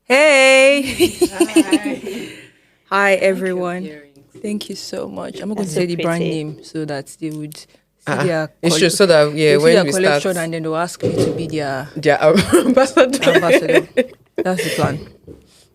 Hey! Hi. Hi, I like your everyone. earrings. Thank you so much. I'm not going to That's so say the brand pretty. name so that they would see It's just so that they'll see when their we start, collection and then they'll ask me to be their their ambassador. ambassador. That's the plan.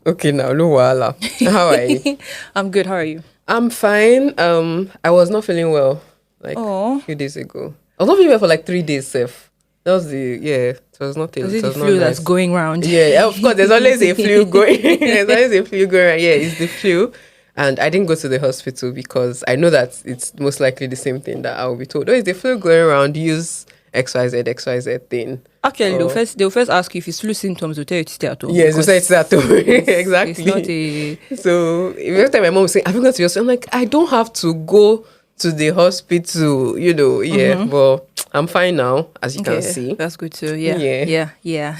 Okay, now no wahala. How are you? I'm good. How are you? I'm fine. I was not feeling well like Oh, a few days ago. I was not feeling well for like 3 days. Safe. That was the It was not. is It it the was not flu that's nice. going round? Yeah, of course. There's always a flu going. There's always a flu going. Yeah, it's the flu. And I didn't go to the hospital because I know that it's most likely the same thing that I will be told. Oh, it's the flu going around. Use XYZ thing. Actually, Oh. they'll first ask you if it's flu symptoms. They'll tell you to stay at home. Yes, you because said it's that too. Exactly. It's not a So every time my mom was saying, "Have you gone to the hospital?" I'm like, I don't have to go to the hospital. Yeah. But I'm fine now, as you can see. That's good to yeah Yeah. yeah.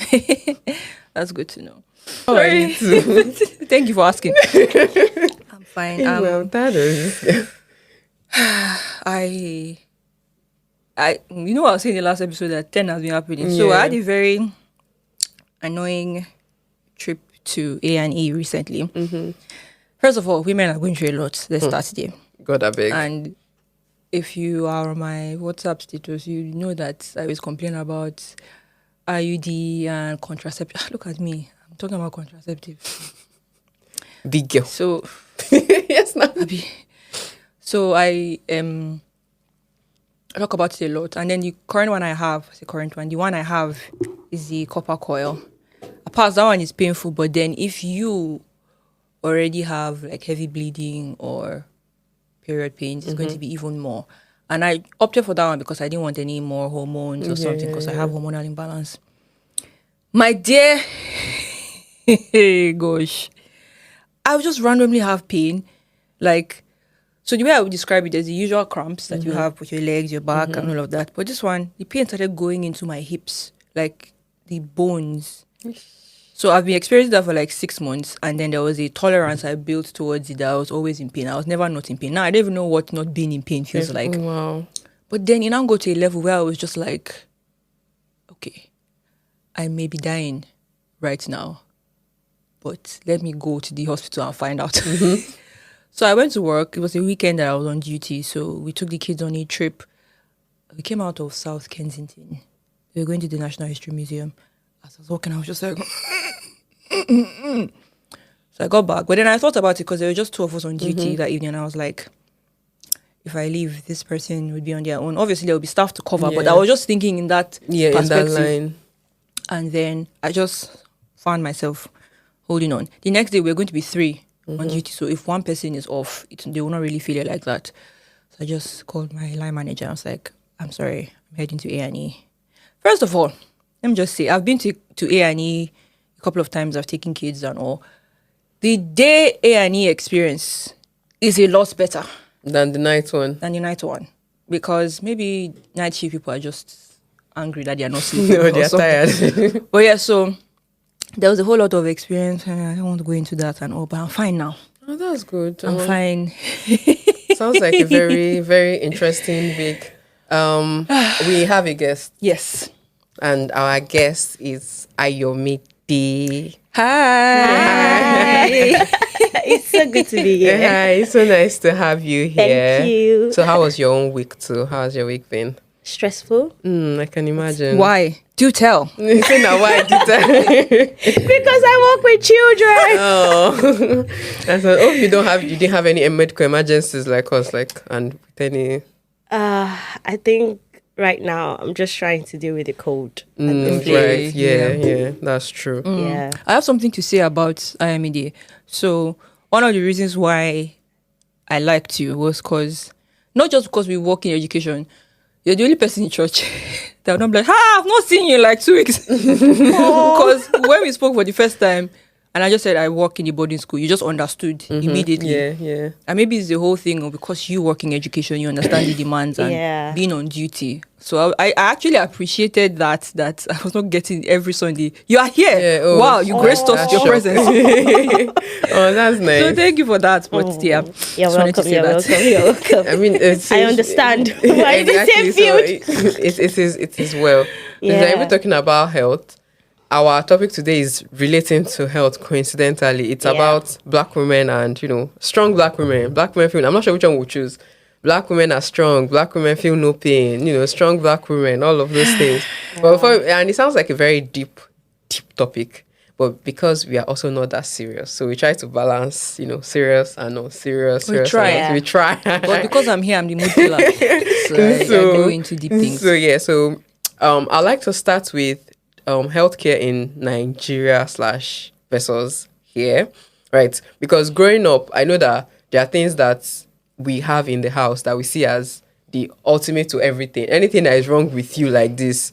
That's good to know. How are you too? Thank you for asking. I'm fine. Well, that is. I what I was saying in the last episode that 10 has been happening. So I Yeah. had a very annoying trip to A&E recently. First of all, women are going through a lot. Let's start there. God, I beg. And if you are on my WhatsApp status, you know that I was complaining about IUD and contraceptive. Look at me. I'm talking about contraceptive. Big girl. So Yes, now. So I talk about it a lot. And then the current one I have, the one I have is the copper coil. Apart, that one is painful, but then if you already have like heavy bleeding or period pains, it's going to be even more. And I opted for that one because I didn't want any more hormones or something because I have hormonal imbalance. My dear, gosh, I would just randomly have pain. Like, so the way I would describe it, there's the usual cramps that you have with your legs, your back, and all of that. But this one, the pain started going into my hips, like the bones. So I've been experiencing that for like 6 months, and then there was a tolerance I built towards it that I was always in pain. I was never not in pain. Now I don't even know what not being in pain feels like. Wow. But then it now go to a level where I was just like, okay, I may be dying right now, but let me go to the hospital and find out. So I went to work. It was a weekend that I was on duty. So we took the kids on a trip. We came out of South Kensington. We were going to the National History Museum. As I was walking, I was just like... So I got back. But then I thought about it because there were just two of us on duty that evening. And I was like, if I leave, this person would be on their own. Obviously, there will be stuff to cover. But Yeah. I was just thinking in that perspective. In that line. And then I just found myself holding on. The next day, we were going to be 3 on duty. So if one person is off, they will not really feel it like that. So I just called my line manager. I was like, I'm sorry, I'm heading to A&E. First of all, let me just say, I've been to A&E a couple of times. I've taken kids and all. The day A&E experience is a lot better Than the night one. than the night one. Because maybe night shift people are just angry that they are not sleeping. No, or they're something. tired. But yeah, so there was a whole lot of experience. I don't want to go into that and all, but I'm fine now. Oh, that's good. I'm fine. Sounds like a very, very interesting week. We have a guest, Yes. and our guest is Ayomide. Hi. It's so good to be here. Hi, it's so nice to have you here. Thank you. So, how was your own week too? How has your week been? Stressful? I can imagine. Why? Do tell. You say now why did I? Because I work with children. Oh, I thought, you didn't have any medical emergencies like us, and with any. I think right now I'm just trying to deal with the cold. and the flu. Right? Yeah, that's true. Yeah. I have something to say about Ayomide. So one of the reasons why I liked you was not just because we work in education. You're the only person in church that would not be like, I've not seen you in like 2 weeks. Because when we spoke for the first time, and I just said I work in the boarding school, you just understood immediately. Yeah. And maybe it's the whole thing of because you work in education, you understand the demands and Yeah. being on duty. So I actually appreciated that I was not getting every Sunday. You are here. Yeah, oh. Wow, you graced us That's with your shock. presence. Oh, that's nice. So thank you for that. But yeah, You're just wanted to welcome. say You're that. welcome. You're welcome. I mean, I understand. Why is the same So field? it is well. Yeah. We're talking about health. our topic today is relating to health. Coincidentally, it's about Black women and strong Black women. Black women feel. I'm not sure which one we'll choose. Black women are strong. Black women feel no pain. Strong Black women. All of those things. But and it sounds like a very deep topic. But because we are also not that serious, so we try to balance, serious and not serious. We try. We try. But because I'm here, I'm the mood killer. So I go into deep things. So I'd like to start with healthcare in Nigeria / versus here, right? Because growing up, I know that there are things that we have in the house that we see as the ultimate to everything. Anything that is wrong with you like this,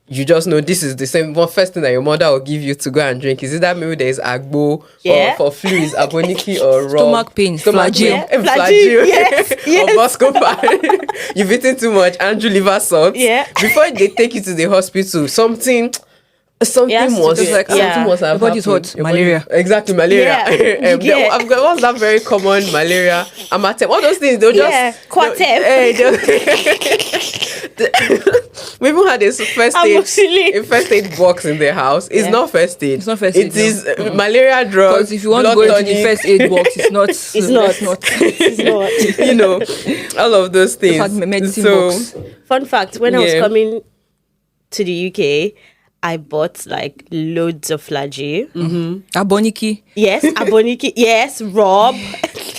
you just know this is the same one first thing that your mother will give you to go and drink. Is it that maybe there's agbo or for flu is aboniki or stomach pain, flagyl, yes. or Buscopan. You've eaten too much Andrew liver salt. Before they take you to the hospital, something must have body's hot. Malaria. Exactly, malaria. I've got what's that very common malaria? Amatem. All those things they'll just we even had a first aid box in the house. It's not first aid. It's not first aid. It is malaria drugs. Because if you want to go into the first aid box, it's not. All of those things. Medicine box. Fun fact: when I was coming to the UK, I bought like loads of flagyl. Aboniki. Yes, aboniki. Yes, Rob.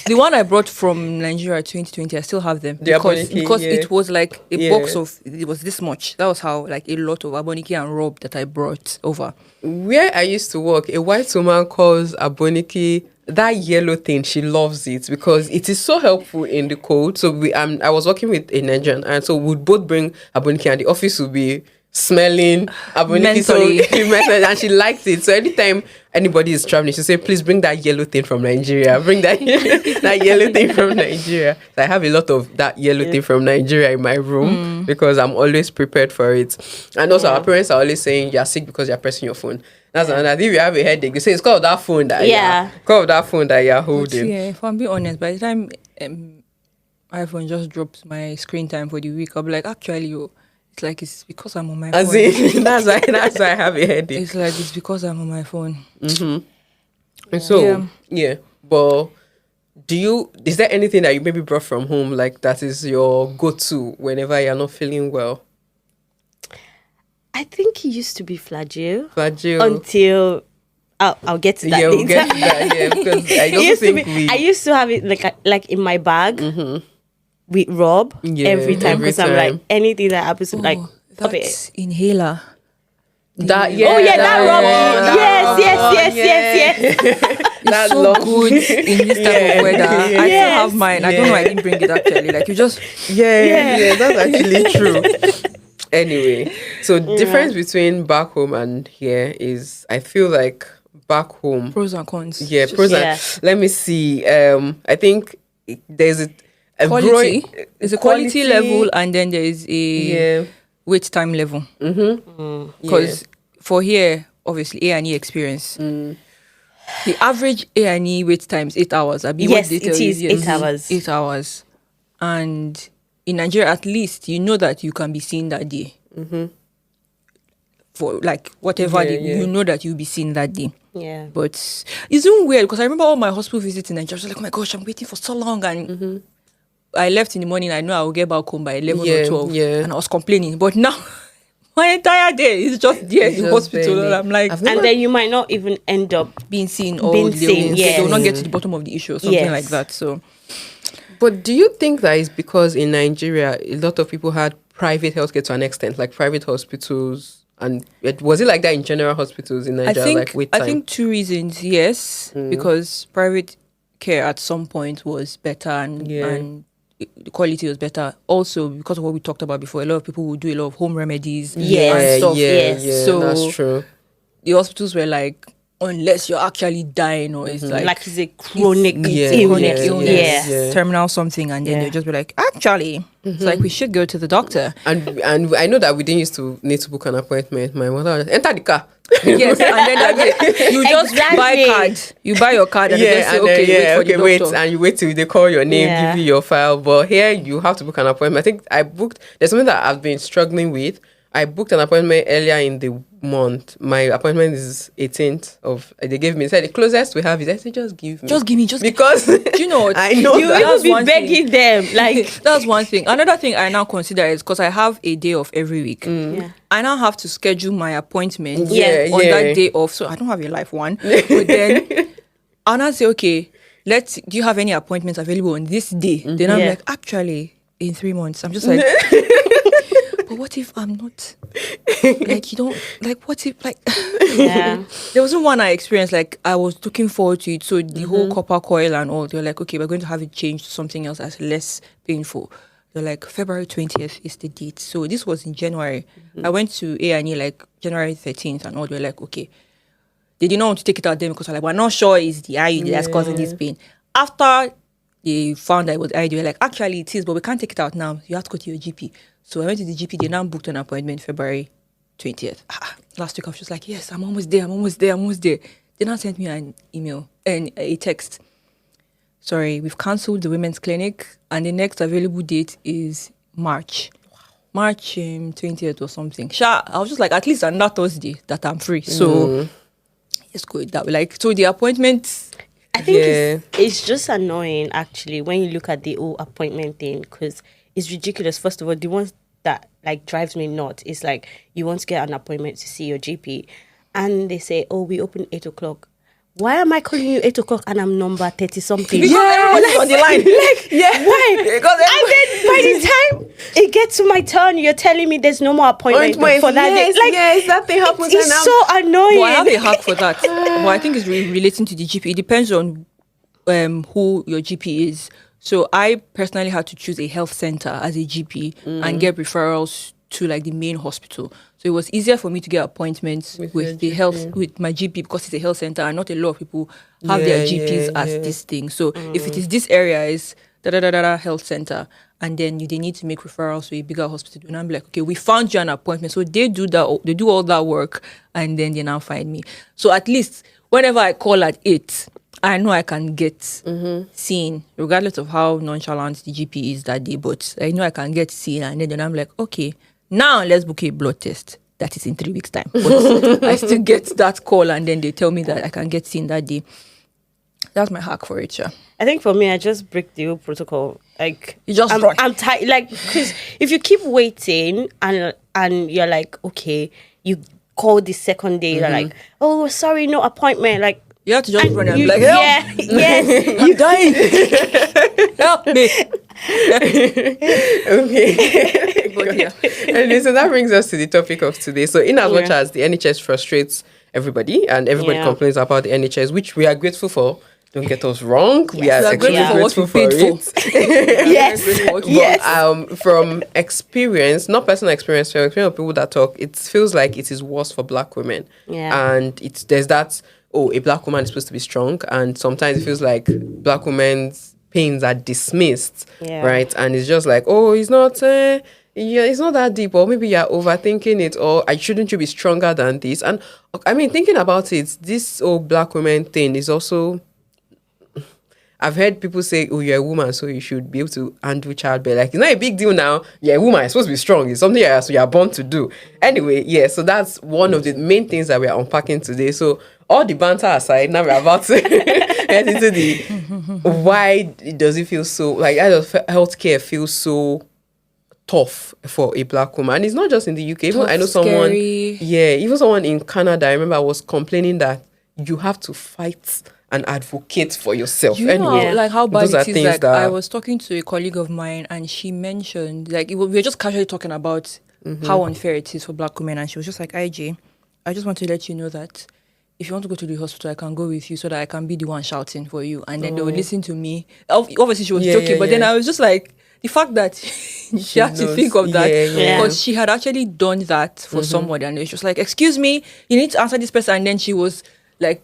The one I brought from Nigeria 2020, I still have them because it was like a box of, it was this much. That was how like a lot of aboniki and Rob that I brought over. Where I used to work, a white woman calls aboniki that yellow thing. She loves it because it is so helpful in the cold. So I was working with a Nigerian, and so we'd both bring aboniki, and the office would be smelling aboniki and she liked it. So anytime anybody is traveling, she say, please bring that yellow thing from Nigeria. Bring that that yellow thing from Nigeria. So I have a lot of that yellow thing from Nigeria in my room because I'm always prepared for it. And also our parents are always saying you're sick because you're pressing your phone. That's another. If you have a headache, they say it's called that phone that you're holding. But if I'm being honest, by the time iPhone just drops my screen time for the week, I'll be like, actually, it's like it's because I'm on my phone. That's why I have a headache. It's like it's because I'm on my phone. So but is there anything that you maybe brought from home like that is your go-to whenever you're not feeling well? I think it used to be flagyl. Until I'll get to that later. We'll get to that, because I don't think I used to have it like in my bag. With Rob every time because I'm like anything that happens like that's inhaler. That Rob. Yes. That's so good in this type of weather. I still have mine. I don't know. I didn't bring it actually. Like you just that's actually true. Anyway, so difference between back home and here is I feel like back home pros and cons. Pros and let me see. I think there's a quality. There's a quality level, and then there is a wait time level. Because for here, obviously A&E experience. The average A&E wait time is 8 hours. Yes, it is 8 hours. 8 hours, and in Nigeria, at least you know that you can be seen that day. For like whatever you know that you'll be seen that day. Yeah, but it's even weird because I remember all my hospital visits in Nigeria. I was like, oh my gosh, I'm waiting for so long, and I left in the morning. I know I will get back home by 11 or 12. And I was complaining. But now, my entire day is just there in the hospital. And I'm like... And then you might not even end up being seen. They will not get to the bottom of the issue or something like that. So, but do you think that is because in Nigeria, a lot of people had private healthcare to an extent, like private hospitals? And was it like that in general hospitals in Nigeria? I think two reasons. Yes, because private care at some point was better and the quality was better. Also, because of what we talked about before, a lot of people would do a lot of home remedies and stuff. So that's true. The hospitals were like, unless you're actually dying or it's like it's a chronic illness, terminal something, and then they'll just be like, actually, it's like we should go to the doctor. And I know that we didn't used to need to book an appointment. My mother would enter the car. Yes, and then you just buy card. You buy your card and they say, wait for the doctor. And you wait till they call your name, give you your file. But here you have to book an appointment. I think I booked. There's something that I've been struggling with. I booked an appointment earlier in the month. My appointment is 18th of. They gave me. Said the closest we have is. I said just give me. Because Do you know what? I know You that. will be begging them. Like, That's one thing. Another thing I now consider is because I have a day off every week. yeah. I now have to schedule my appointment Yeah, on that day off. So I don't have a life one. But then I'll now say, okay, do you have any appointments available on this day? Then I'm Yeah. like, actually, in 3 months. I'm just like, but what if I'm not? Like, you don't, like, what if, like, Yeah. there wasn't one I experienced, like, I was looking forward to it. So the whole copper coil and all, they're like, okay, we're going to have it changed to something else that's less painful. They're like, February 20th is the date. So this was in January. I went to A&E like January 13th and all. They're like, okay. They didn't want to take it out then because they're like, we're not sure it's the IUD that's causing this pain. After they found that it was IUD, they were like, actually it is, but we can't take it out now. You have to go to your GP. So I went to the GP. They now booked an appointment February 20th. Last week I was just like, yes, I'm almost there. They now sent me an email and a text. Sorry, we've cancelled the women's clinic and the next available date is March. March 20th or something. I was just like, at least on that Thursday that I'm free. So it's good that way. Like, so the appointment. I think it's just annoying, actually, when you look at the whole appointment thing, because it's ridiculous. First of all, the ones that, like, drives me nuts is, like, you want to get an appointment to see your GP, and they say, oh, we open 8 o'clock. Why am I calling you 8 o'clock and I'm number 30-something? Because everybody's on the line. Why? Because And then by the time it gets to my turn, you're telling me there's no more appointment for that day. Like, yes, that thing happens. it's so annoying. Well, I have a hack for that. But I think it's relating to the GP. It depends on who your GP is. So I personally had to choose a health center as a GP and get referrals to like the main hospital. So it was easier for me to get appointments with the health with my GP because it's a health center and not a lot of people have their GPs as this thing. So if it is this area is health center, and then they need to make referrals to a bigger hospital, and I'm like, okay, we found you an appointment. So they do that, they do all that work, and then they now find me. So at least whenever I call at 8, I know I can get seen, regardless of how nonchalant the GP is that day. But I know I can get seen, and then I'm like, okay, now let's book a blood test. That is in 3 weeks' time. But I still get that call, and then they tell me that I can get seen that day. That's my hack for it, yeah. I think for me, I just break the whole protocol. Like, You just I'm, run. I'm tired. Like, because if you keep waiting and you're like, okay, you call the second day, you're like, oh, sorry, no appointment. Like, You have to just run and be you, like, help! yeah, yes, I'm dying! Help me! Okay. But yeah. Anyway, so that brings us to the topic of today. So in as much Yeah. as the NHS frustrates everybody and everybody Yeah. complains about the NHS, which we are grateful for, don't get us wrong, we are We are extremely grateful for what we grateful paid for it. yes, But, yes. From experience, not personal experience, from experience of people that talk, it feels like it is worse for black women. Yeah. And there's that, a black woman is supposed to be strong, and sometimes it feels like black women's pains are dismissed, Yeah. right? And it's just like, oh, it's not it's not that deep, or maybe you're overthinking it, or shouldn't you be stronger than this? And I mean, thinking about it, this black women thing is also, I've heard people say, oh, you're a woman, so you should be able to handle childbirth. Like, it's not a big deal now. You're a woman, you're supposed to be strong. It's something you're born to do. Anyway, yeah, so that's one of the main things that we're unpacking today. So all the banter aside, now we're about to get into the why does it feel so, like, why does healthcare feel so tough for a black woman? And it's not just in the UK. Even Tough, I know someone, scary. even someone in Canada, I remember, was complaining that you have to fight and advocate for yourself. You know, Anyway, like how bad those are it is. things Like that I was talking to a colleague of mine, and she mentioned, like, we were just casually talking about how unfair it is for black women, and she was just like, IJ, I just want to let you know that if you want to go to the hospital, I can go with you so that I can be the one shouting for you, and then they would listen to me. Obviously, she was joking, but then I was just like, the fact that she had to knows. think of that Yeah. because she had actually done that for somebody, and she was like, excuse me, you need to answer this person, and then she was like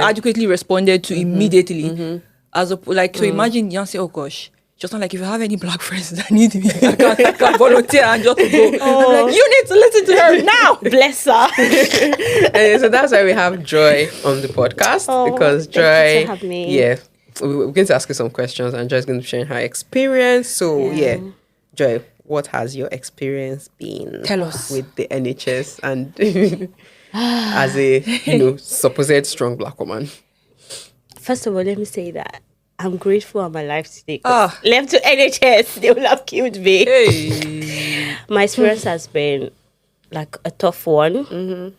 adequately responded to immediately. As a so imagine you say, oh gosh, just not like if you have any black friends that need me, I can volunteer and just go. I'm like, you need to listen to her now. Bless her. And so that's why we have Joy on the podcast, because thank Joy, you to have me. we're going to ask you some questions, and Joy's going to be sharing her experience. So Joy, what has your experience been? Tell us. With the NHS and as a, supposed strong black woman. First of all, let me say that I'm grateful I'm alive today. 'Cause left to NHS, they will have killed me. Hey. My experience has been like a tough one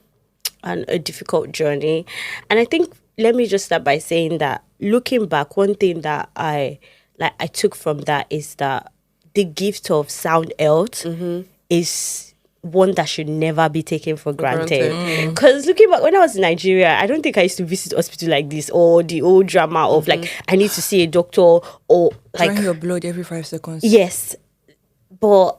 and a difficult journey. And I think, let me just start by saying that looking back, one thing that I took from that is that the gift of sound health is one that should never be taken for granted. Because looking back, when I was in Nigeria, I don't think I used to visit hospital like this, or the old drama of like I need to see a doctor, or like Drawing your blood every 5 seconds. yes. But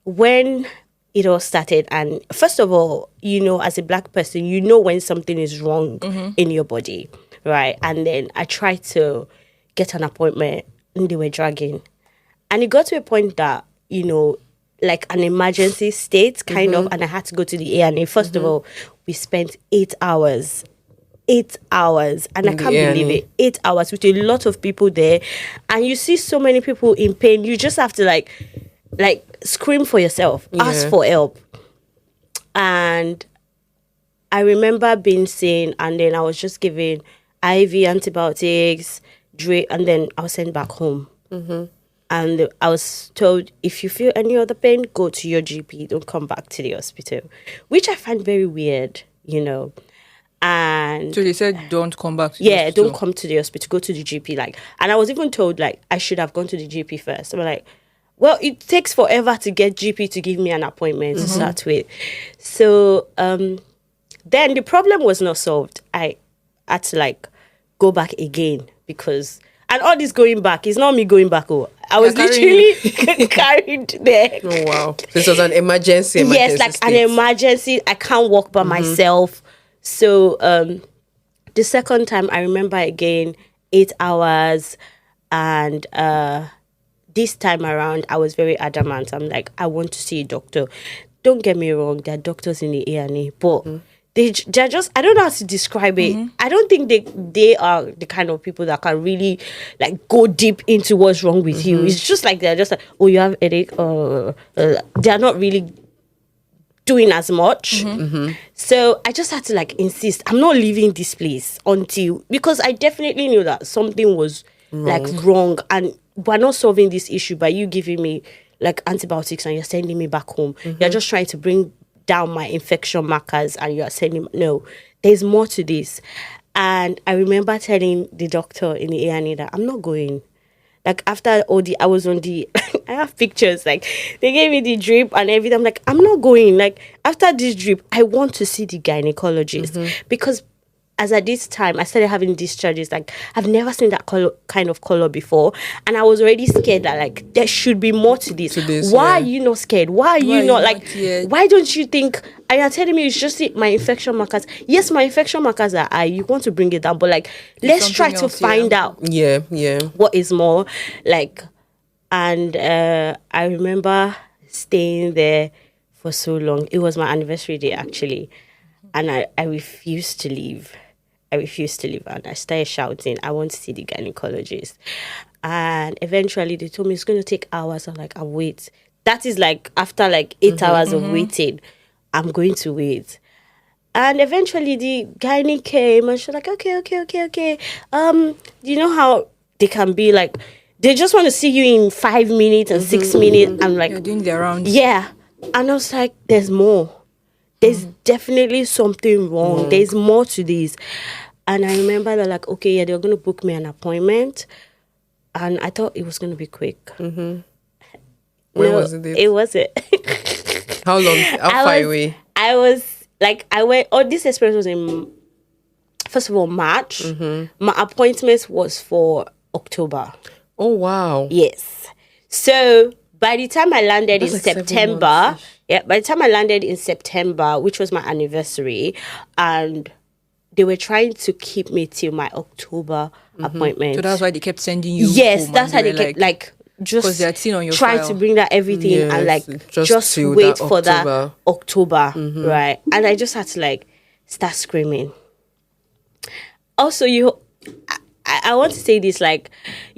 when it all started, and first of all, as a black person, when something is wrong in your body, right? And then I tried to get an appointment and they were dragging. And it got to a point that, like an emergency state kind of, and I had to go to the A&E. First of all, we spent 8 hours. 8 hours. And I can't believe it. 8 hours with a lot of people there. And you see so many people in pain. You just have to like scream for yourself. Ask for help. And I remember being seen, and then I was just given IV antibiotics, drip, and then I was sent back home. And I was told, if you feel any other pain, go to your GP. Don't come back to the hospital, which I find very weird, And So they said, don't come back to the hospital. don't come to the hospital. Go to the GP. And I was even told, I should have gone to the GP first. I'm like, well, it takes forever to get GP to give me an appointment to start with. So then the problem was not solved. I had to go back again because, and all this going back, it's not me going back. I was literally carried there. Oh, wow. This was an emergency yes, like state. an emergency. I can't walk by myself. So the second time, I remember again, 8 hours. And this time around, I was very adamant. I'm like, I want to see a doctor. Don't get me wrong, there are doctors in the A&E, but they're just, I don't know how to describe it. I don't think they are the kind of people that can really go deep into what's wrong with you. It's just like they're just like, oh, you have a headache. They're not really doing as much. So I just had to insist, I'm not leaving this place because I definitely knew that something was wrong, and we're not solving this issue by you giving me antibiotics and you're sending me back home. You're just trying to bring down my infection markers and you're sending no, there's more to this. And I remember telling the doctor in the A&E that I'm not going. After all I was on the I have pictures, they gave me the drip and everything. I'm like, I'm not going. After this drip, I want to see the gynecologist because as at this time, I started having discharges. I've never seen that kind of color before. And I was already scared that, there should be more to this. Why are you not scared? Why are you not, why don't you think, and you're telling me it's just my infection markers. Yes, my infection markers are high. You want to bring it down, but, let's try to find out what is more. And I remember staying there for so long. It was my anniversary day, actually. And I refused to leave. And I started shouting, I want to see the gynecologist. And eventually they told me it's going to take hours. I'm like, I'll wait. That is after 8 hours of waiting, I'm going to wait. And eventually the gynae came and she was like, okay. You know how they can be they just want to see you in 5 minutes and 6 minutes. I'm like, you're doing their rounds. Yeah. And I was like, there's more. There's definitely something wrong. There's more to this. And I remember they're okay, yeah, they were going to book me an appointment. And I thought it was going to be quick. When was it? It wasn't. How long? How far away? I was I went, this experience was in, first of all, March. My appointment was for October. Oh, wow. Yes. So by the time I landed in September, which was my anniversary, and they were trying to keep me till my October appointment. So that's why they kept sending you. Yes, that's how they kept just they had seen on your trying file. to bring that everything and just wait for that October, right? And I just had to start screaming. Also, I want to say this,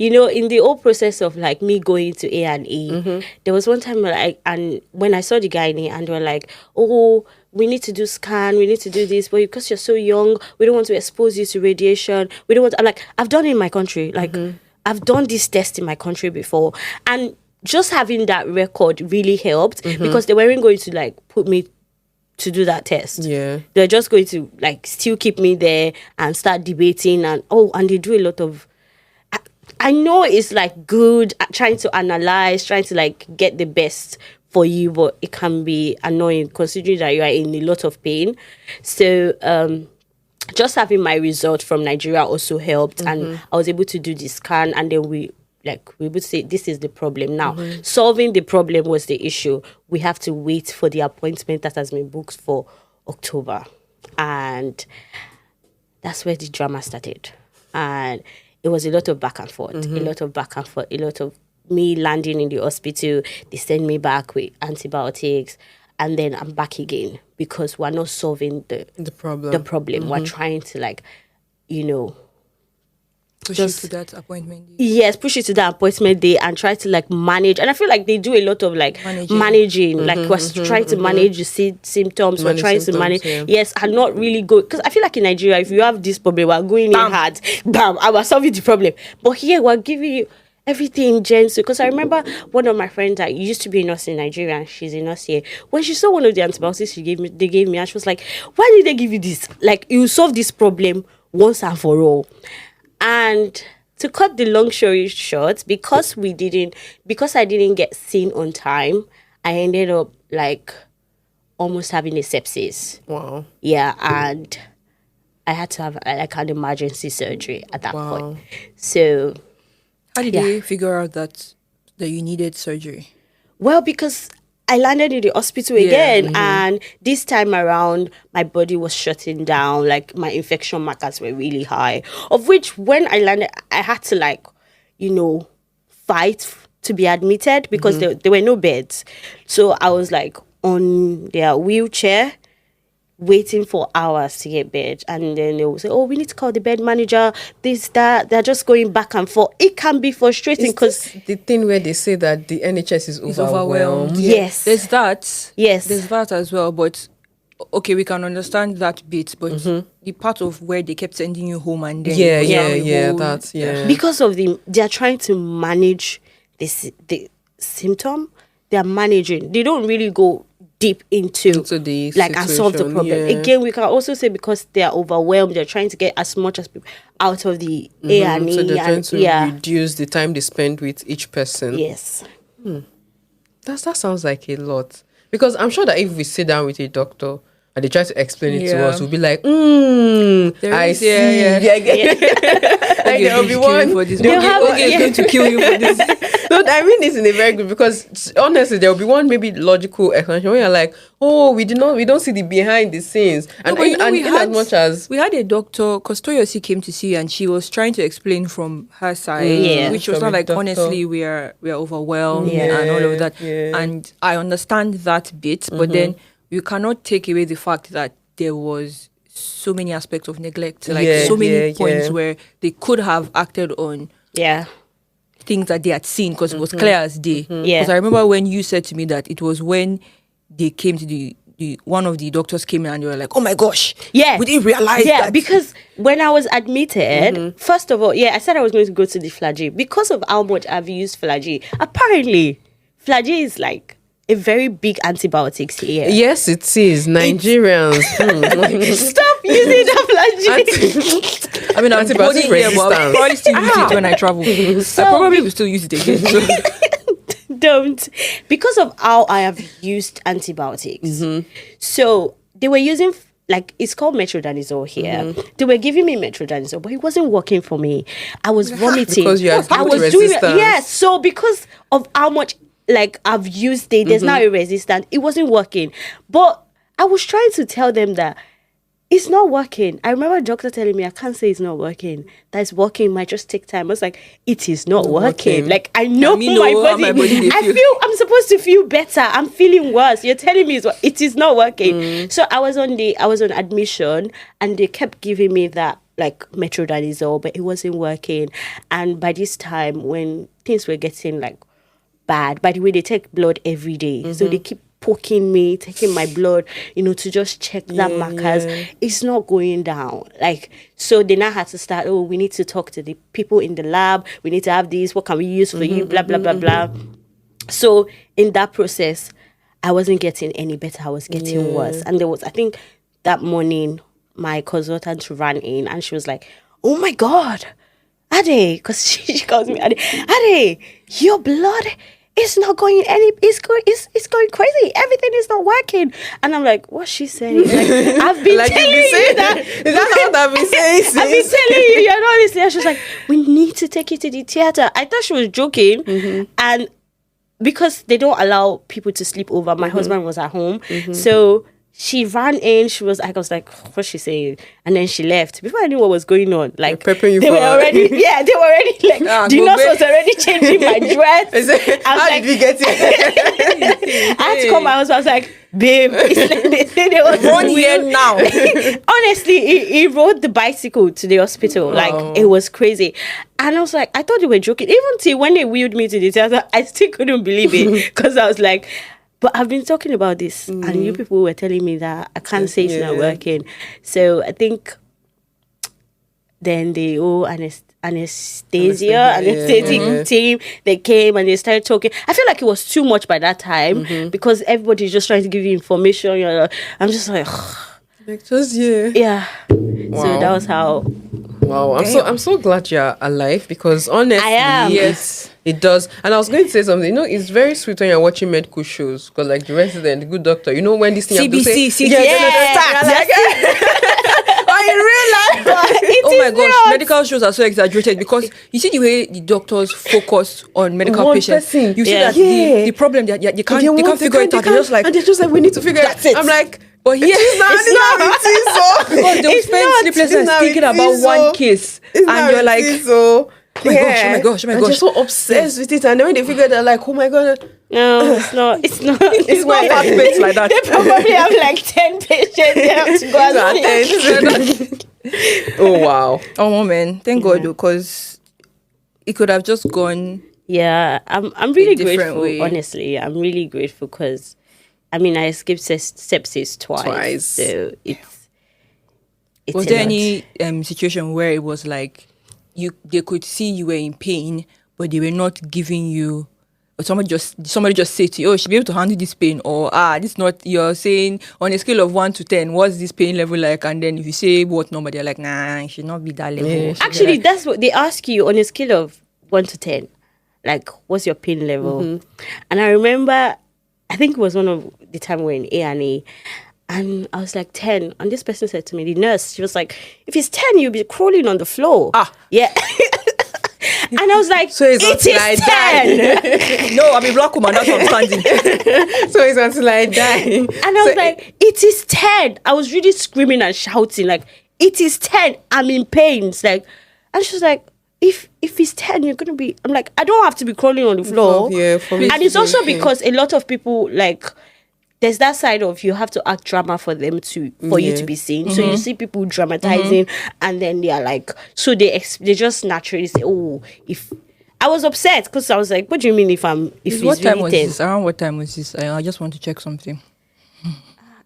in the whole process of like me going to A&E, there was one time where and when I saw the guy and they were like, oh, we need to do scan, we need to do this, but because you're so young, we don't want to expose you to radiation. We don't want I'm like, I've done it in my country. Like, I've done this test in my country before. And just having that record really helped because they weren't going to like put me to do that test. Yeah. They're just going to like still keep me there and start debating and they do a lot of I know it's like good at trying to analyze, trying to like get the best for you, but it can be annoying considering that you are in a lot of pain. So just having my result from Nigeria also helped and I was able to do the scan and then we would say this is the problem now. Solving the problem was the issue. We have to wait for the appointment that has been booked for October. And that's where the drama started. And it was a lot of back and forth, a lot of me landing in the hospital. They send me back with antibiotics and then I'm back again because we're not solving the problem. We're trying to like, push you to that appointment day. Yes, push it to that appointment day and try to like manage. And I feel like they do a lot of like managing. Like we're trying to manage the symptoms. We're trying to manage. Yeah. Yes, and not really good. Because I feel like in Nigeria, if you have this problem, we're going in hard. Bam, I was solving the problem. But here, we're giving you everything gentle. Because I remember one of my friends that used to be a nurse in Nigeria and she's a nurse here. When she saw one of the antibiotics they gave me, and she was like, why did they give you this? Like, you solve this problem once and for all. And to cut the long story short, because I didn't get seen on time, I ended up like almost having a sepsis. Wow. Yeah, and I had to have like an emergency surgery at that point. So how did they figure out that you needed surgery? Well, because I landed in the hospital again, and this time around, my body was shutting down. Like, my infection markers were really high. Of which, when I landed, I had to, like, fight to be admitted because there were no beds. So I was, like, on their wheelchair, waiting for hours to get bed. And then they will say, oh, we need to call the bed manager, this, that. They're just going back and forth. It can be frustrating because the thing where they say that the NHS is overwhelmed. Yes. There's that. Yes. There's that as well. But, okay, we can understand that bit. But the part of where they kept sending you home and then... that's... Because of they're trying to manage the symptom. They're managing. They don't really go deep into the like and solve the problem. Again, we can also say because they are overwhelmed, they're trying to get as much as people out of the A&E. So they're trying to reduce the time they spend with each person. Yes. That sounds like a lot. Because I'm sure that if we sit down with a doctor and they try to explain it to us, we'll be like, I see. Like there'll be one. They're going to kill you for this. No, I mean this in a very good, because honestly there'll be one maybe logical explanation where you're like, oh, we don't see the behind the scenes. And we had a doctor, because Toyosi came to see, and she was trying to explain from her side, which was not like, honestly, we are overwhelmed and all of that. And I understand that bit, but then you cannot take away the fact that there was so many aspects of neglect, so many points where they could have acted on things that they had seen, because it was clear as day. Because I remember when you said to me that it was when they came to the one of the doctors came in and they were like, oh my gosh, we didn't realize that. Yeah, because when I was admitted, first of all, I said I was going to go to the Flagyl because of how much I've used Flagyl. Apparently, Flagyl is like a very big antibiotics here. Yes, it is. Nigerians. Stop using the Flagyl. I mean, I'm antibiotic resistance. I'll probably still use it when I travel. I probably will still use it again. So. Don't. Because of how I have used antibiotics. So they were using, like, it's called metronidazole here. They were giving me metronidazole, but it wasn't working for me. I was vomiting. Because you had resistance. doing it. Yes. So because of how much, like, I've used it, there's now a resistance. It wasn't working. But I was trying to tell them that it's not working. I remember a doctor telling me, I can't say it's not working. That it's working, it might just take time. I was like, it is not working. Like, I know my body. I'm supposed to feel better. I'm feeling worse. You're telling me it is not working. So I was on admission, and they kept giving me that, like metronidazole, but it wasn't working. And by this time, when things were getting like bad, by the way, they take blood every day, so they keep poking me, taking my blood, to just check that markers. It's not going down. Like, so they now had to start, we need to talk to the people in the lab. We need to have these. What can we use for you? Blah, blah, blah, blah. So in that process, I wasn't getting any better. I was getting worse. And there was, I think that morning, my consultant ran in and she was like, oh my God, Ade, because she calls me Ade. Ade, your blood is not going it's going crazy. Everything is not working. And I'm like, what's she saying? Like, I've been Like telling you that. Is that what I've been saying? I've been telling you, you're not listening. And she was like, we need to take you to the theater. I thought she was joking. And because they don't allow people to sleep over, my husband was at home. So she ran in. I was like, what's she saying? And then she left. Before I knew what was going on, like, prepping you they for were already, like, the nurse was already changing my dress. How did we get here? I had to call my husband. I was like, babe, they say there was 1 year now. Honestly, he rode the bicycle to the hospital. Like, it was crazy. And I was like, I thought they were joking. Even till when they wheeled me to the theater, I still couldn't believe it. Because I was like, but I've been talking about this. And you people were telling me that I can't say it's not working. So I think then the anesthetic team, they came and they started talking. I feel like it was too much by that time because everybody's just trying to give you information. I'm just like, yeah. Wow. So that was how. Wow, I'm so glad you're alive because honestly, I am. yes, it does. And I was going to say something. It's very sweet when you're watching medical shows because, like, the resident, the good doctor, when this thing you have to say, CBC, in real life. Oh my gosh, medical shows are so exaggerated because you see the way the doctors focus on medical One patients. person. You see Yeah. that the problem that they can't figure it out. They're just like, and they're just like, we need to figure That's it. it. I'm like, but here it's not. because they'll spend sleepless nights thinking about one case, and you're like, so. oh my gosh. And they're so obsessed with it, and then when they figure, they're like, oh my god. No, it's not. It's not. it's not fast paced like that. They probably have like 10 patients they have to go and see. Oh wow. Oh man, thank God because it could have just gone. Yeah, I'm really different grateful. way. Honestly, I'm really grateful because, I mean, I escaped sepsis twice. So it's Was a there lot. any situation where it was like they could see you were in pain, but they were not giving you, or somebody just say to you, oh, she'll be able to handle this pain, or this not, you're saying on a scale of 1 to 10, what's this pain level like? And then if you say what number, they're like, nah, it should not be that level. Yeah. It should be Actually, like- that's what they ask you on a scale of 1 to 10. Like, what's your pain level? And I remember, I think it was one of the time we were in A&E, and I was like 10. And this person said to me, the nurse, she was like, if it's 10, you'll be crawling on the floor. Yeah. And I was like, So it's it until I is die. 10. no, I'm a black woman, that's what I'm standing. So it's until I die. And I was like, it is 10. I was really screaming and shouting, like, it is 10. I'm in pain. It's like, and she was like, if it's 10, you're gonna be. I'm like, I don't have to be crawling on the floor. Yeah, for me. And it's also because a lot of people, like, there's that side of you have to act drama for you to be seen. So you see people dramatizing, and then they are like, so they just naturally say, oh, if I was upset because I was like, what do you mean if it's What time really was 10? this? Around what time was this? I just want to check something.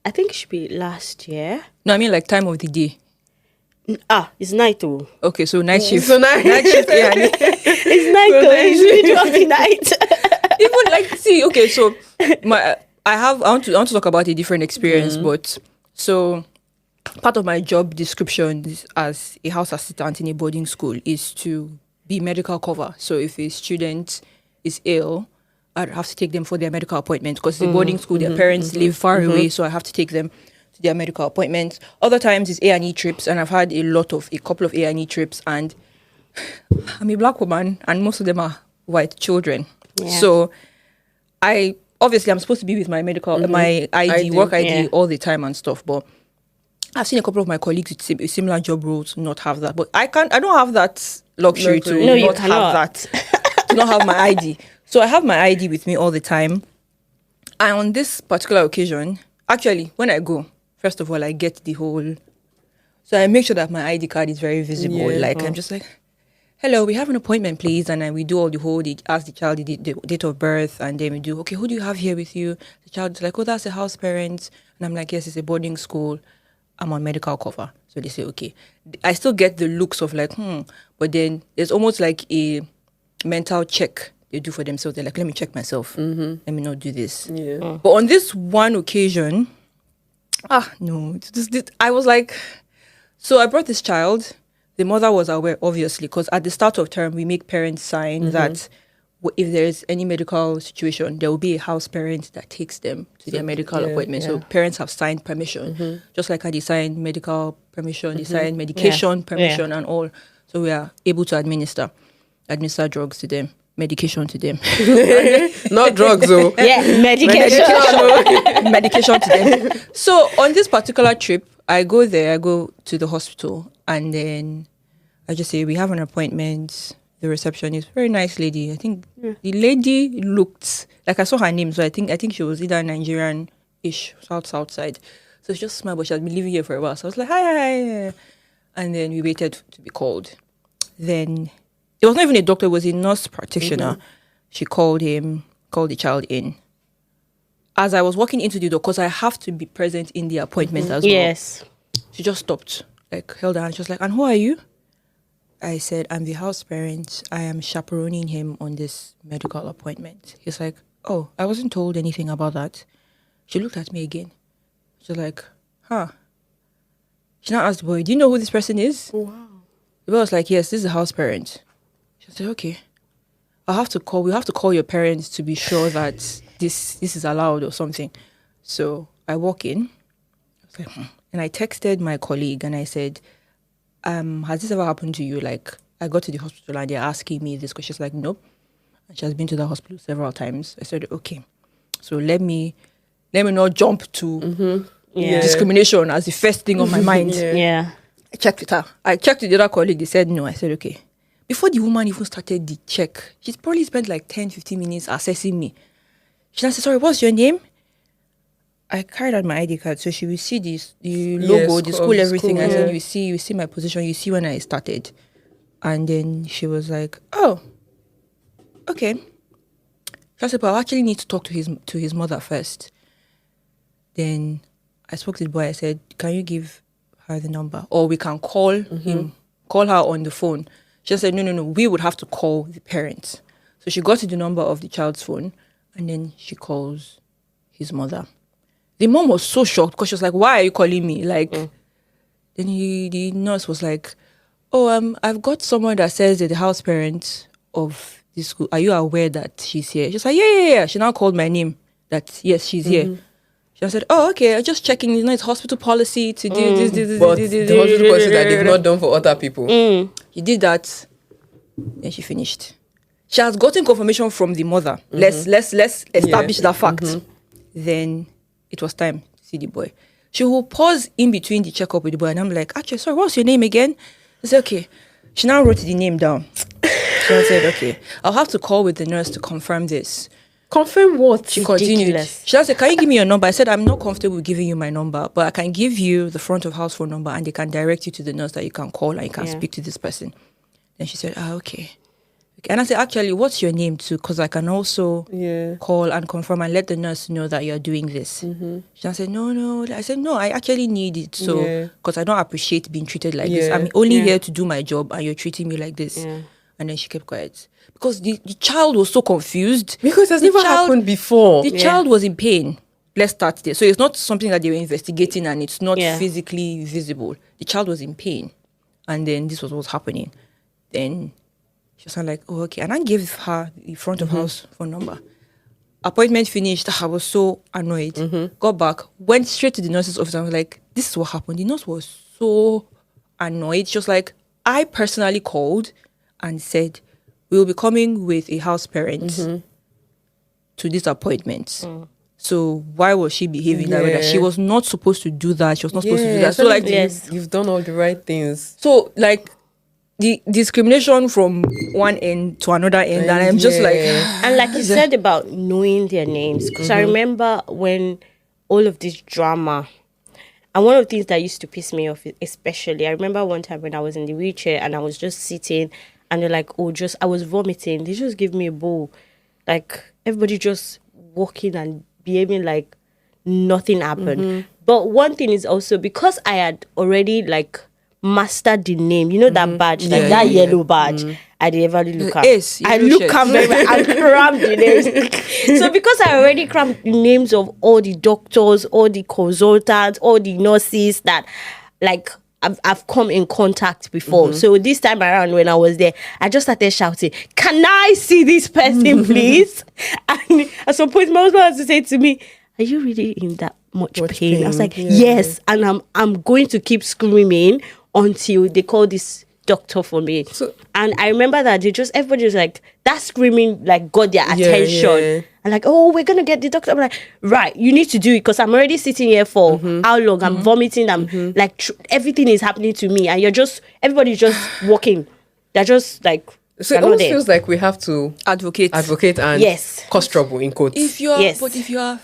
I think it should be last year. No, I mean like time of the day. It's night though. Okay, so night shift. So night shift, yeah. It's night though. It's middle of the night. Even like, see, okay, so I want to talk about a different experience, but so part of my job description as a house assistant in a boarding school is to be medical cover. So if a student is ill, I'd have to take them for their medical appointment because it's a boarding school, their parents live far away, so I have to take them to their medical appointments. Other times it's A&E trips, and I've had a couple of A&E trips, and I'm a black woman, and most of them are white children. Yeah. So I'm supposed to be with my medical, my ID, work ID all the time and stuff, but I've seen a couple of my colleagues with similar job roles not have that, but I don't have that luxury to No, you not cannot. have that, to not have my ID. So I have my ID with me all the time. And on this particular occasion, actually, when I go, first of all, I get the whole So I make sure that my ID card is very visible. Yeah. Like, I'm just like, hello, we have an appointment, please. And then we do all the whole, ask the child the date of birth. And then we do, okay, who do you have here with you? The child is like, oh, that's a house parent. And I'm like, yes, it's a boarding school. I'm on medical cover. So they say, okay. I still get the looks of like, But then there's almost like a mental check they do for themselves. They're like, let me check myself. Let me not do this. Yeah. But on this one occasion, no. I was like, so I brought this child. The mother was aware, obviously, because at the start of term, we make parents sign that if there is any medical situation, there will be a house parent that takes them to their medical appointment. So parents have signed permission, just like how they sign medical permission, they sign medication permission and all. So we are able to administer drugs to them, medication to them. Not drugs, though. Yeah, medication. Medication to them. So on this particular trip, I go to the hospital, and then I just say, we have an appointment. The receptionist, very nice lady. I think the lady looked like, I saw her name, so I think she was either Nigerian-ish, south side. So she just smiled, but she had been living here for a while. So I was like, hi. And then we waited to be called. Then it was not even a doctor, it was a nurse practitioner. She called the child in. As I was walking into the door, because I have to be present in the appointment as well. Yes. She just stopped, like held her hand. She was like, and who are you? I said, I'm the house parent. I am chaperoning him on this medical appointment. He's like, oh, I wasn't told anything about that. She looked at me again. She was like, huh. She now asked the boy, do you know who this person is? Oh, wow. The boy was like, yes, this is a house parent. She said, okay. We have to call your parents to be sure that this is allowed or something. So I walk in. I was like, and I texted my colleague and I said, has this ever happened to you? Like, I got to the hospital and they're asking me this question. She's like, nope. And she has been to the hospital several times. I said, okay. So let me not jump to discrimination as the first thing on my mind. Yeah. I checked with her. I checked with the other colleague. They said no. I said, okay. Before the woman even started the check, she's probably spent like 10, 15 minutes assessing me. She now said, sorry, what's your name? I carried out my ID card, so she will see the logo, the school, everything. I said, you see my position, you see when I started. And then she was like, oh, okay. She said, but I actually need to talk to his mother first. Then I spoke to the boy. I said, can you give her the number? Or we can call her on the phone. She said, no, we would have to call the parents. So she got to the number of the child's phone, and then she calls his mother. The mom was so shocked because she was like, why are you calling me? Like, then the nurse was like, oh, I've got someone that says that the house parent of this school, are you aware that she's here? She's like, yeah. She now called my name that, yes, she's here. She said, oh, okay, I'm just checking, it's hospital policy to do this. But the hospital policy that they've not done for other people. He did that, then she finished. She has gotten confirmation from the mother. Let's establish that fact. Then it was time to see the boy. She will pause in between the checkup with the boy, and I'm like, actually, sorry, what's your name again? I said, okay. She now wrote the name down. So I said, okay, I'll have to call with the nurse to confirm this. Confirm what? She continued. She said, can you give me your number? I said, I'm not comfortable with giving you my number, but I can give you the front of house phone number, and they can direct you to the nurse that you can call and you can speak to this person. Then she said, okay. And I said, actually, what's your name too? Because I can also call and confirm and let the nurse know that you're doing this. She said, no. I said, no, I actually need it. So, because I don't appreciate being treated like this. I'm only here to do my job and you're treating me like this. And then she kept quiet. Because the child was so confused. Because it's never happened before. The child was in pain. Let's start there. So it's not something that they were investigating and it's not physically visible. The child was in pain. And then this was what was happening. Then she was like, oh, okay. And I gave her the front of house phone number. Appointment finished. I was so annoyed. Got back, went straight to the nurse's office. I was like, this is what happened. The nurse was so annoyed. She was like, I personally called and said, we will be coming with a house parent to this appointment. So why was she behaving that way? That she was not supposed to do that. She was not supposed to do that. So like, you've done all the right things. So like, the discrimination from one end to another end, and I'm just like, and like you said about knowing their names, because I remember when all of this drama, And one of the things that used to piss me off, especially, I remember one time when I was in the wheelchair and I was just sitting and they're like, oh, I was vomiting. They just give me a bowl. Like, everybody just walking and behaving like nothing happened. But one thing is also, because I had already, like, mastered the name, you know, that badge, like that yellow badge, I did ever look at. Ace, I yellow look shirt. at very well and cram the names. So because I already crammed the names of all the doctors, all the consultants, all the nurses that, like, I've come in contact before. So this time around when I was there, I just started shouting, "Can I see this person, please?" And at some point, my husband has to say to me, "Are you really in that much pain?" I was like, "Yes," and I'm going to keep screaming until they call this doctor for me. And I remember that everybody was like, that screaming like got their attention. And like, "Oh, we're gonna get the doctor." I'm like, "Right, you need to do it because I'm already sitting here for how long? I'm vomiting. I'm like everything is happening to me, and everybody's just walking. They're just like." So it almost feels like we have to Advocate and cause trouble in quotes. if you are but if you are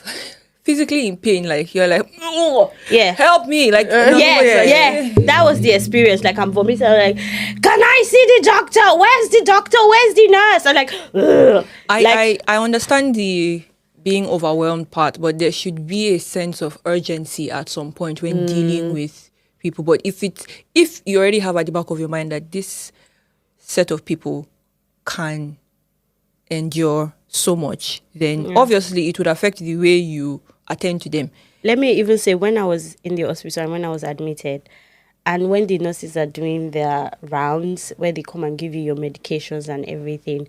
physically in pain, like you're like, "Oh, Yeah. help me," like That was the experience. Like, I'm vomiting. I'm like, "Can I see the doctor? Where's the doctor? Where's the nurse?" I'm like, ugh. I understand the being overwhelmed part, but there should be a sense of urgency at some point when dealing with people. But if you already have at the back of your mind that this set of people can endure so much, then obviously it would affect the way you attend to them. Let me even say, when I was in the hospital and when I was admitted, and when the nurses are doing their rounds, where they come and give you your medications and everything,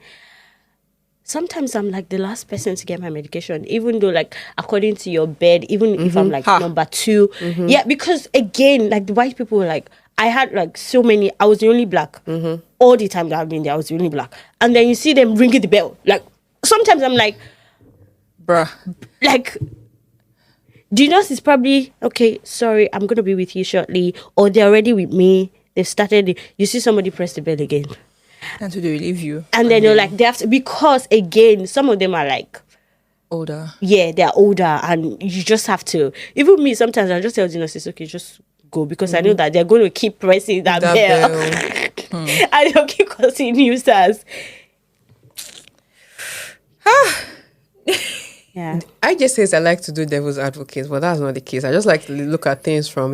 sometimes I'm like the last person to get my medication, even though, like, according to your bed, even if I'm like number 2. Yeah, because again, like, the white people were like, I had like so many, I was the only black. All the time that I've been there, I was the only black. And then you see them ringing the bell. Like, sometimes I'm like, Bruh. like, the nurse is probably, "Okay, sorry, I'm going to be with you shortly." Or they're already with me. They've started. You see somebody press the bell again. Until they relieve you. And then you're like, they have to, because again, some of them are like, Older. yeah, they're older. And you just have to, even me, sometimes I just tell the nurses, "Okay, just go." Because I know that they're going to keep pressing that bell. And they'll keep causing nuisance. Yeah. I just says I like to do devil's advocate, but that's not the case. I just like to look at things from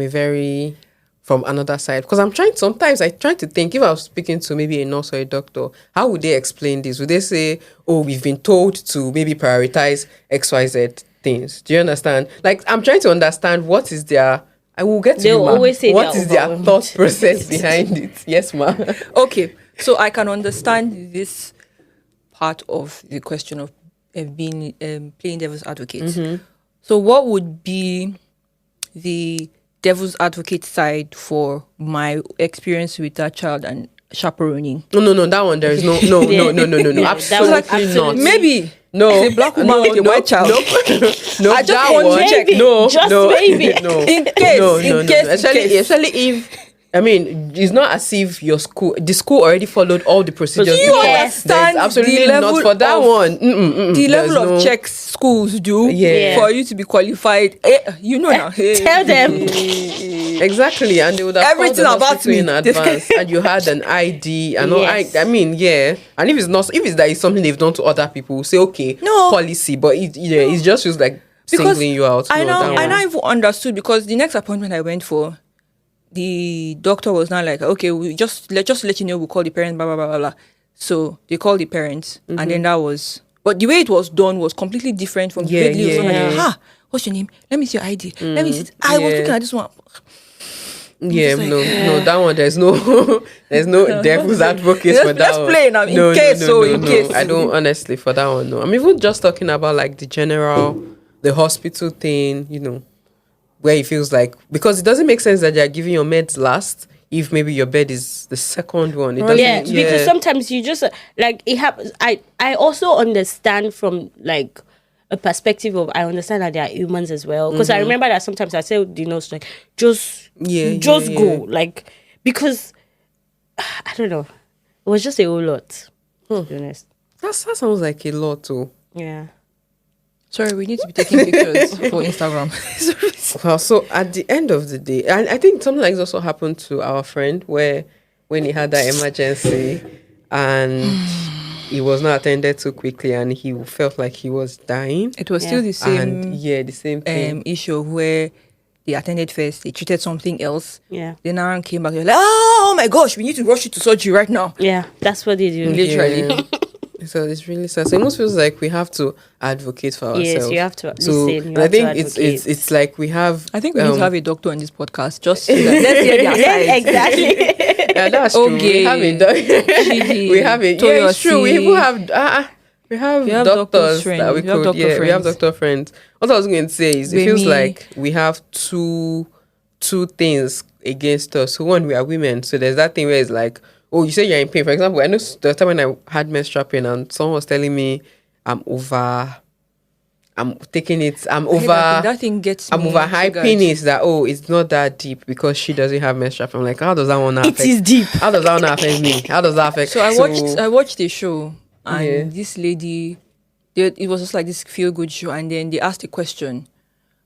another side, because sometimes I try to think, if I was speaking to maybe a nurse or a doctor, how would they explain this? Would they say, "Oh, we've been told to maybe prioritize XYZ things"? Do you understand? Like, I'm trying to understand what is their, I will get to They'll you, ma. always say what they're is their overwhelmed. thought process behind it. Yes, ma. Okay, so I can understand this part of the question of being playing devil's advocate. So what would be the devil's advocate side for my experience with that child and chaperoning? No, that one, there is no. Yeah, Absolutely not. Maybe No, it's a black woman with a white child. No, I just that want to one. check. Maybe, No, just no, maybe. no. In case, no, in no, no. case, Especially if, I mean, it's not as if the school already followed all the procedures. Do you Yes, there's understand absolutely the level not for that of- one. the level There's of no- checks schools do Yeah. for you to be qualified. You know now. Tell them. Exactly, and they would have Everything called the about hospital me. in advance, and you had an ID and all. Yes. I mean, yeah. And if it's that it's something they've done to other people, say okay, No. policy, but it just feels like singling you out. I No, that one. now even understood, because the next appointment I went for, the doctor was not like, "Okay, we just let you know, we'll call the parents, blah blah blah blah blah." So they called the parents, and then that was. But the way it was done was completely different from the way it was done. yeah. Like, what's your name? Let me see your ID. Let me see. I was looking at this one. Yeah, just like, no, that one. There's no devil's advocate for that let's one. play now, in case, in case. I don't, honestly, for that one. No, I'm even just talking about like the hospital thing. Where it feels like, because it doesn't make sense that they're giving your meds last if maybe your bed is the second one. It doesn't. Yeah, because sometimes you just like it happens. I also understand from like a perspective of, I understand that they are humans as well, because I remember that sometimes I tell the nurse, like, just go, like, because I don't know, it was just a whole lot, to be honest. That sounds like a lot too. Yeah. Sorry, we need to be taking pictures for Instagram. Well, so at the end of the day, and I think something like this also happened to our friend where when he had that emergency and he was not attended to quickly and he felt like he was dying. It was still the same. And the same thing. Issue where they attended first, they treated something else. Yeah. Then now came back. They're like, oh my gosh, we need to rush you to surgery right now. Yeah, that's what they do. Literally. Yeah. So it's really sad. So it almost feels like we have to advocate for ourselves. Yes, you have to So listen. and I think it's like we have. I think we need to have a doctor on this podcast. Just so that, let's hear their side. Exactly. Yeah, that's true. Okay. We have a we have a yeah, it's true. We even have we have doctors that we could we have doctor friends. What I was going to say is it feels like we have two things against us. So one, we are women, so there's that thing where it's like, oh, you say you're in pain. For example, I know the time when I had menstrual pain and someone was telling me I'm taking it, that thing gets I'm me over hyping triggered. it that, oh, it's not that deep because she doesn't have menstrual. I'm like, how does that one affect? It is deep. How does that one affect me? How does that affect? So I watched the show and Yeah. this lady, it was just like this feel good show, and then they asked a question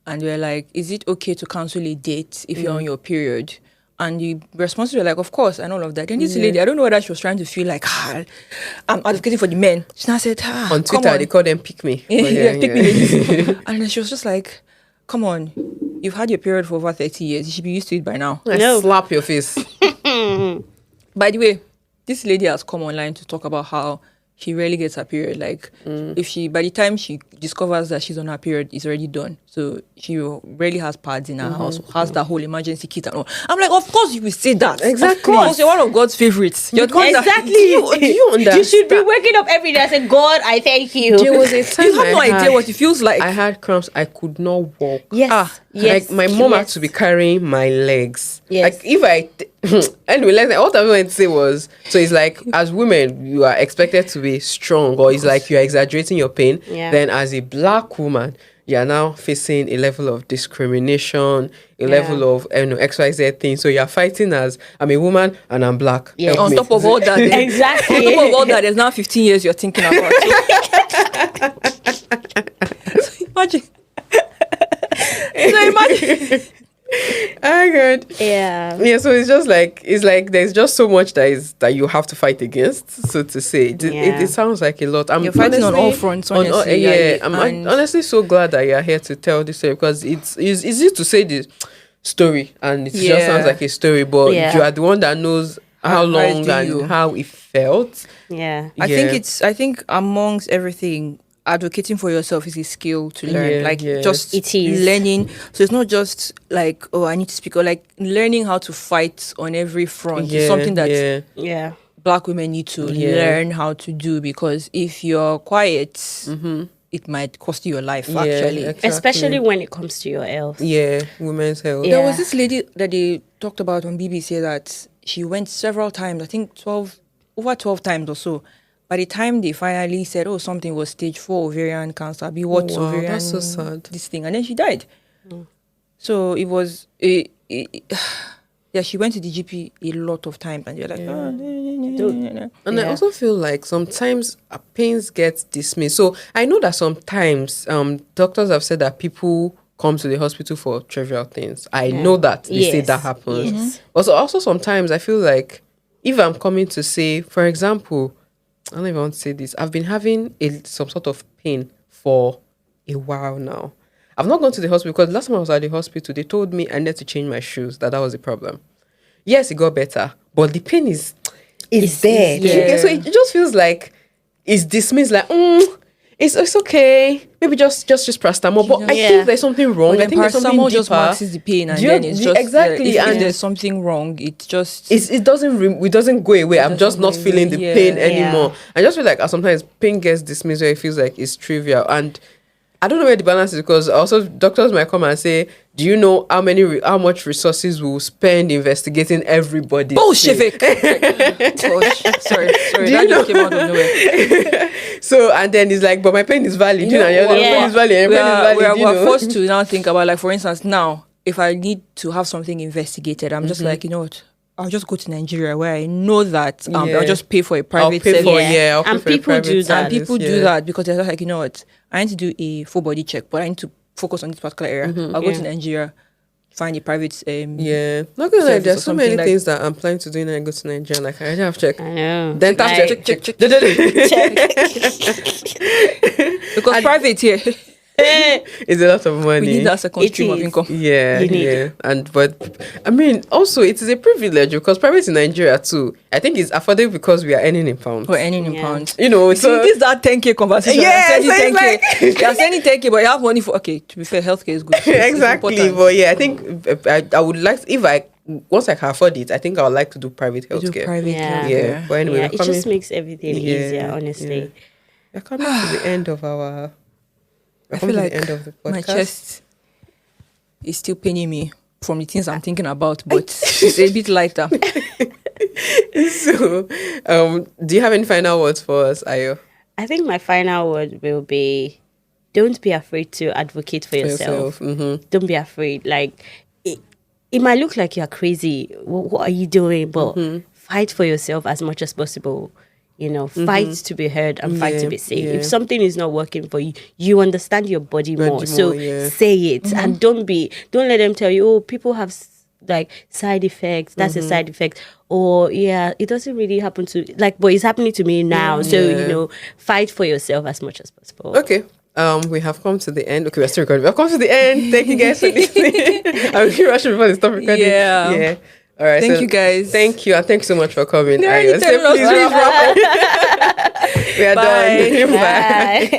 and they're like, is it okay to cancel a date if you're on your period? And the responses were like, of course, and all of that. And this lady, I don't know whether she was trying to feel like, I'm advocating for the men. She now said, on Twitter, they call them pick me. Yeah, pick me ladies. And then she was just like, come on, you've had your period for over 30 years. You should be used to it by now. No. Slap your face. By the way, this lady has come online to talk about how she rarely gets her period. Like, by the time she discovers that she's on her period, it's already done. So she rarely has pads in her house, has that whole emergency kit and all. I'm like, of course you will say that. Exactly. Of course, you're one of God's favorites. You're the one that- Exactly. Do you understand? You should be waking up every day and say, God, I thank you. There was a time You have no idea what it feels like. I had cramps. I could not walk. Yes. Yes. Like my mom had Yes. to be carrying my legs. Yes. Like if anyway, like what I wanted to say was, so it's like as women you are expected to be strong, or it's like you are exaggerating your pain. Yeah. Then as a black woman, you are now facing a level of discrimination, a level of XYZ thing. So you are fighting as I'm a woman and I'm black. Yeah. Help On me. top of all that, Exactly. on top of all that, there's now 15 years you're thinking about. So imagine. So imagine. Oh God. Yeah. Yeah, so it's just like there's just so much that you have to fight against, so to say. It sounds like a lot. You're fighting on all fronts, honestly. I'm honestly so glad that you're here to tell this story, because it's easy to say this story and it just sounds like a story, but you are the one that knows how long and how it felt. Yeah. I think amongst everything, advocating for yourself is a skill to learn. Just it is learning. So it's not just like, oh, I need to speak, or like learning how to fight on every front. It's something that Yeah. Black women need to learn how to do, because if you're quiet, it might cost you your life, actually. Exactly. Especially when it comes to your health. Yeah, women's health. Yeah. There was this lady that they talked about on BBC that she went several times, I think over 12 times or so. By the time they finally said, oh, something was stage 4 ovarian cancer, ovarian, that's so sad. this thing, and then she died. So it was, she went to the GP a lot of times, and they're like, And I also feel like sometimes pains get dismissed. So I know that sometimes doctors have said that people come to the hospital for trivial things. I know that they say that happens. Yes. But also sometimes I feel like if I'm coming to say, for example, I don't even want to say this, I've been having some sort of pain for a while now. I've not gone to the hospital because last time I was at the hospital, they told me I needed to change my shoes, that was the problem. Yes, it got better, but the pain is there. Okay, so it just feels like it's dismissed, like, it's okay. Maybe just paracetamol. But I think there's something wrong. I think there's something paracetamol deeper. just masks the pain, and then it's just exactly. if And there's something wrong, it just it doesn't go away. I'm just not feeling the pain anymore. I just feel like sometimes pain gets dismissed where it feels like it's trivial, and I don't know where the balance is, because also doctors might come and say, do you know how much resources we'll spend investigating everybody? bullshit. Gosh, sorry, that just came out of nowhere. So, and then it's like, but my pain is valid. You know, your pain is valid. Your pain is valid. We're forced to now think about, like, for instance, now if I need to have something investigated, I'm just like, you know what, I'll just go to Nigeria where I know that I'll Yeah. just pay for a I'll private pay service. for Yeah. I'll pay And for a people private do that. And service, people do yeah. that because they're just like, you know what, I need to do a full body check, but I need to focus on this particular area. I'll go to Yeah. Nigeria, find a private Yeah, not gonna lie, service there's or so many something like- things that I'm planning to do when I go to Nigeria. Like I already have checked. I know. Then tap Like, check. because private here It's a lot of money. we need that second It stream of is. income. Yeah, You need yeah, and but I mean, also it is a privilege because private in Nigeria too. I think it's affordable because we are earning in pounds. We're earning in Yeah. pounds. You know, See, so this is that 10K conversation. Yeah, You're so sending it's 10K. You're sending 10K, but you have money for. Okay, to be fair, healthcare is good. It's exactly. important. But yeah, I think I would like if I once I can afford it, I think I would like to do private We do healthcare. private Yeah. healthcare. Yeah, but anyway, yeah, we're it coming, just makes everything Yeah, easier, honestly. we're coming to the end of our. We're I coming feel to like the end of the podcast. my chest is still paining me from the things I'm thinking about, but it's a bit lighter. So, do you have any final words for us, Ayo? I think my final word will be don't be afraid to advocate for yourself. Mm-hmm. Don't be afraid. Like, it might look like you're crazy. What are you doing? But fight for yourself as much as possible. You know, fight to be heard and fight to be seen. yeah. If something is not working for you, you understand your body more. Body So more, yeah. say it and don't let them tell you, oh, people have like side effects. That's a side effect. Or yeah, it doesn't really happen to but it's happening to me now. So, Yeah. you know, fight for yourself as much as possible. Okay. We have come to the end. Okay, we're still recording. We have come to the end. Thank you guys for listening. I'm keep rushing before they stop recording. Yeah. Yeah. All right. Thank you, guys. Thank you. And thanks so much for coming. No, Ayo. you tell us Please to wrap up. We are Bye. done. Bye. Bye.